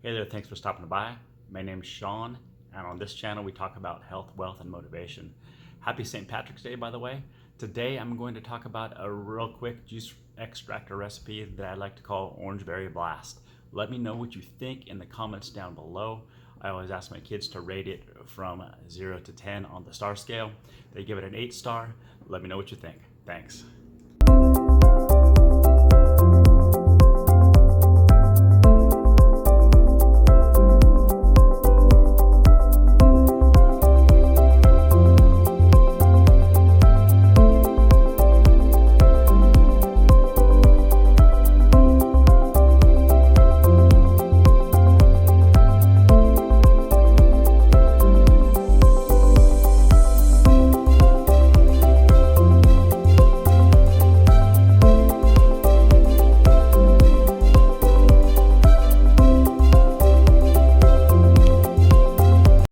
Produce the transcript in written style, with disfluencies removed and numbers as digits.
Hey there, thanks for stopping by. My name is Sean, and on this channel we talk about health, wealth, and motivation. Happy St. Patrick's Day, by the way. Today I'm going to talk about a real quick juice extractor recipe that I like to call OrangeBerry Blast. Let me know what you think in the comments down below. I always ask my kids to rate it from 0 to 10 on the star scale. They give it an 8 star. Let me know what you think. Thanks.